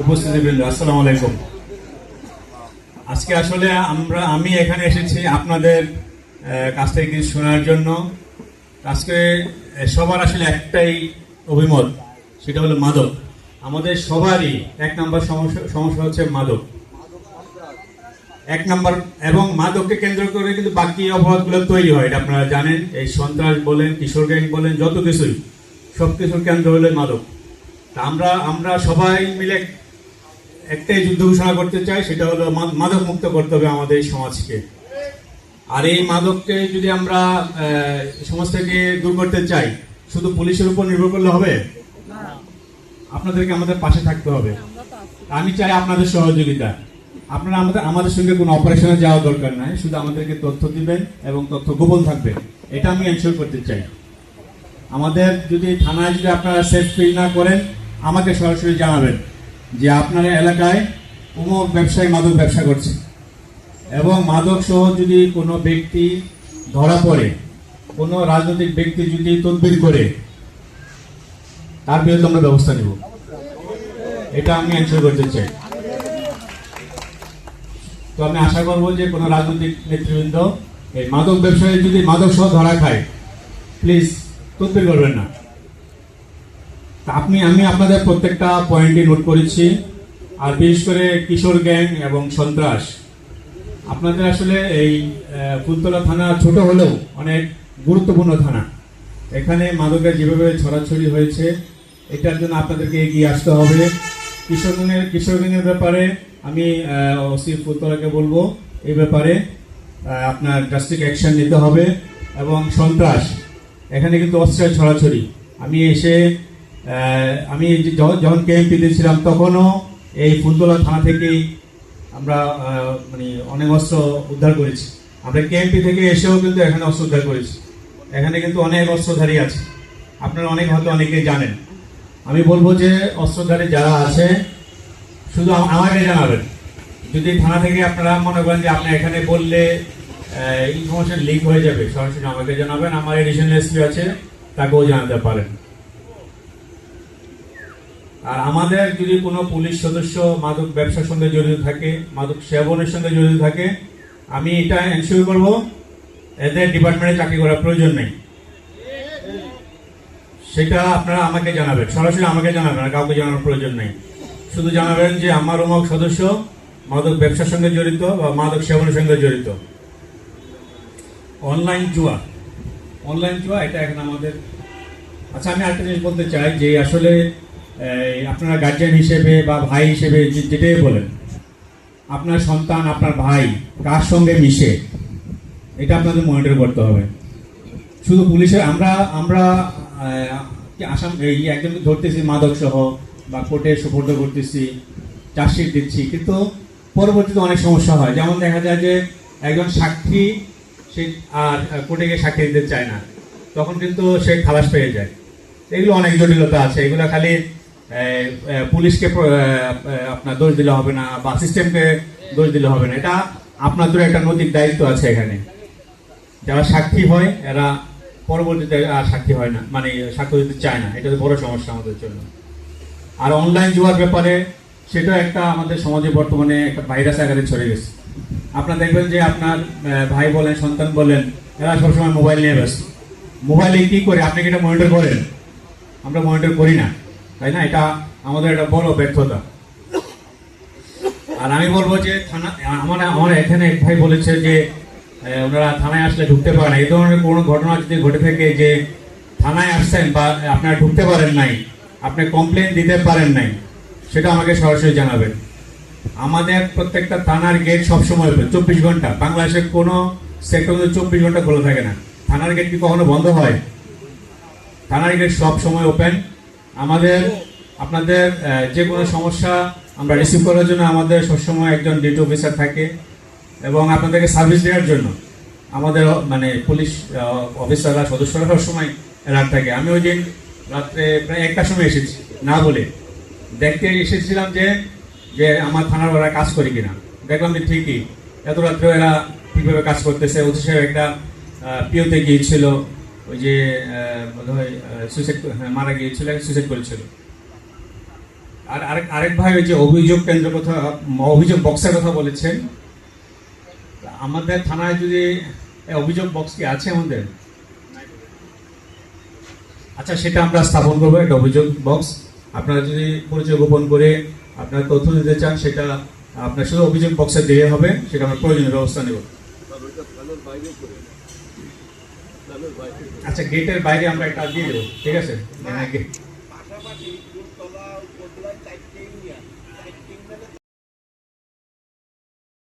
উপস্থিতিবৃন্দ, আসসালামু আলাইকুম। আজকে আসলে আমি এখানে এসেছি আপনাদের কাছ থেকে কিছু শোনার জন্য। আজকে সবার আসলে একটাই অভিমত, সেটা হলো মাদক। আমাদের সবারই এক নম্বর সমস্যা হচ্ছে মাদক, এক নম্বর। এবং মাদককে কেন্দ্র করে কিন্তু বাকি অপরাধগুলো তৈরি হয়, এটা আপনারা জানেন। এই সন্ত্রাস বলেন, কিশোর গ্যাং বলেন, যত কিছুই, সবকিছুর কেন্দ্র হলো মাদক। তা আমরা সবাই মিলে একটাই যুদ্ধ ঘোষণা করতে চাই, সেটা হলো মাদক মুক্ত করতে হবে আমাদের এই সমাজকে। আর এই মাদককে যদি আমরা সমাজ থেকে দূর করতে চাই, শুধু পুলিশের উপর নির্ভর করলে হবে? আপনাদেরকে আমাদের পাশে থাকতে হবে। আমি চাই আপনাদের সহযোগিতা। আপনারা আমাদের সঙ্গে কোনো অপারেশনে যাওয়া দরকার নাই, শুধু আমাদেরকে তথ্য দিবেন এবং তথ্য গোপন থাকবে, এটা আমি এনশিওর করতে চাই। আমাদের যদি থানায় যদি আপনারা সেফ ফিল না করেন, আমাকে সরাসরি জানাবেন যে আপনার এলাকায় অমুক ব্যবসায়ী মাদক ব্যবসা করছে, এবং মাদক সহ যদি কোনো ব্যক্তি ধরা পড়ে, কোনো রাজনৈতিক ব্যক্তি যদি তদবির করে, তার বিরুদ্ধে আমরা ব্যবস্থা নেব, এটা আমি এনশিওর করতে চাই। তো আমি আশা করবো যে কোনো রাজনৈতিক নেতৃবৃন্দ এই মাদক ব্যবসায়ী যদি মাদক সহ ধরা খায়, প্লিজ তদবির করবেন না। আমি আপনাদের প্রত্যেকটা পয়েন্টই নোট করেছি। আর বিশেষ করে কিশোর গ্যাং এবং সন্ত্রাস, আপনাদের আসলে এই ফুলতলা থানা ছোট হলেও অনেক গুরুত্বপূর্ণ থানা। এখানে মাদকের যেভাবে ছড়াছড়ি হয়েছে, এটার জন্য আপনাদেরকে এগিয়ে আসতে হবে। কিশোর গ্যাংয়ের ব্যাপারে আমি ওসি ফুলতলাকে বলবো, এই ব্যাপারে আপনার ড্রাস্টিক অ্যাকশন নিতে হবে। এবং সন্ত্রাস, এখানে কিন্তু অস্ত্রের ছড়াছড়ি। আমি যখন কেএমপিতে ছিলাম, তখনও এই ফুলতলা থানা থেকেই আমরা অনেক অস্ত্র উদ্ধার করেছি। আমরা কেএমপি থেকে এসেও কিন্তু এখানে অস্ত্র উদ্ধার করেছি। এখানে কিন্তু অনেক অস্ত্রধারী আছে, আপনারা হয়তো অনেকেই জানেন। আমি বলবো যে অস্ত্রধারী যারা আছে, শুধু আমাকে জানাবেন। যদি থানা থেকে আপনারা মনে করেন যে আপনি এখানে বললে ইনফরমেশন লিক হয়ে যাবে, সরাসরি আমাকে জানাবেন। আমার এডিশনাল এসপি আছে, তাকেও জানাতে পারেন। আর আমাদের যদি কোনো পুলিশ সদস্য মাদক ব্যবসার সঙ্গে জড়িত থাকে, মাদক সেবনের সঙ্গে জড়িত থাকে, আমি এটা এনশিওর করব এদের ডিপার্টমেন্টে চাকরি করার প্রয়োজন নেই। সেটা আপনারা আমাকে জানাবেন, সরাসরি আমাকে জানাবেন, আর কাউকে জানানোর প্রয়োজন নেই। শুধু জানাবেন যে আমার অমুক সদস্য মাদক ব্যবসার সঙ্গে জড়িত বা মাদক সেবনের সঙ্গে জড়িত। অনলাইন জুয়া এটা এখন আমাদের। আচ্ছা, আমি আরেকটা জিনিস বলতে চাই যে আসলে আপনারা গার্জিয়ান হিসেবে বা ভাই হিসেবে যেটাই বলেন, আপনার সন্তান, আপনার ভাই কার সঙ্গে মিশে, এটা আপনাদের মনিটর করতে হবে। শুধু পুলিশের আমরা আসাম একজনকে ধরতেছি মাদক সহ, বা কোর্টে সুপর্দ করতেছি, চার্জশিট দিচ্ছি, কিন্তু পরবর্তীতে অনেক সমস্যা হয়। যেমন দেখা যায় যে একজন সাক্ষী সে আর কোর্টে গিয়ে সাক্ষী দিতে চায় না, তখন কিন্তু সে খালাস পেয়ে যায়। এগুলো অনেক জটিলতা আছে। এগুলো খালি পুলিশকে আপনার দোষ দিলে হবে না, বা সিস্টেমকে দোষ দিলে হবে না। এটা আপনাদের একটা নৈতিক দায়িত্ব আছে এখানে। যারা সাক্ষী হয়, এরা পরবর্তীতে আর সাক্ষী হয় না, সাক্ষ্য দিতে চায় না। এটা বড় সমস্যা আমাদের জন্য। আর অনলাইন জুয়ার ব্যাপারে, সেটা একটা আমাদের সমাজে বর্তমানে একটা ভাইরাস আকারে ছড়িয়ে গেছে। আপনারা দেখবেন যে আপনার ভাই বলেন, সন্তান বলেন, এরা সবসময় মোবাইল নিয়ে ব্যস্ত। মোবাইলে কি করে, আপনি কি এটা মনিটর করেন? আমরা মনিটর করি না, তাই না? এটা আমাদের একটা বড় ব্যর্থতা। আর আমি বলবো যে আমার এখানে এক ভাই বলেছে যে ওনারা থানায় আসলে ঢুকতে পারে না। এই ধরনের কোনো ঘটনা যদি ঘটে থাকে যে থানায় আসছেন বা আপনারা ঢুকতে পারেন নাই, আপনি কমপ্লেন দিতে পারেন নাই, সেটা আমাকে সরাসরি জানাবেন। আমাদের প্রত্যেকটা থানার গেট সবসময় ওপেন, 24 ঘন্টা। বাংলাদেশের কোনো সেক্টর 24 ঘন্টা খোলা থাকে না। থানার গেট কি কখনো বন্ধ হয়? থানার গেট সব সময় ওপেন। আপনাদের যে কোনো সমস্যা আমরা রিসিভ করার জন্য আমাদের সবসময় একজন ডিউটি অফিসার থাকে, এবং আপনাদেরকে সার্ভিস দেওয়ার জন্য আমাদের পুলিশ অফিসাররা, সদস্যরা সবসময় অ্যালার্ট থাকে। আমি ওই দিন রাত্রে প্রায় 1টার সময় এসেছি, না বলে দেখতে এসেছিলাম যে আমার থানার ওরা কাজ করে কিনা। দেখলাম যে ঠিকই এত রাত্রে এরা ঠিকভাবে কাজ করতেছে। ওসি সাহেব একটা পিওতে গিয়েছিল, ওই যে সুইসাইড মারা গিয়েছিল, সুইসাইড করেছিল। আর আরেক ভাই ওই যে অভিযোগ কেন্দ্র কথা, অভিযোগ বক্সের কথা বলেছেন, আমাদের থানায় যদি অভিযোগ বক্স কি আছে আমাদের? আচ্ছা, সেটা আমরা স্থাপন করবো, একটা অভিযোগ বক্স। আপনারা যদি পরিচয় গোপন করে আপনার তথ্য দিতে চান, সেটা আপনার শুধু অভিযোগ বক্সে দিয়ে হবে, সেটা আমরা প্রয়োজনীয় ব্যবস্থা নেব। আচ্ছা, গেটের বাইরে আমরা একটা দিয়ে দেবো, ঠিক আছে?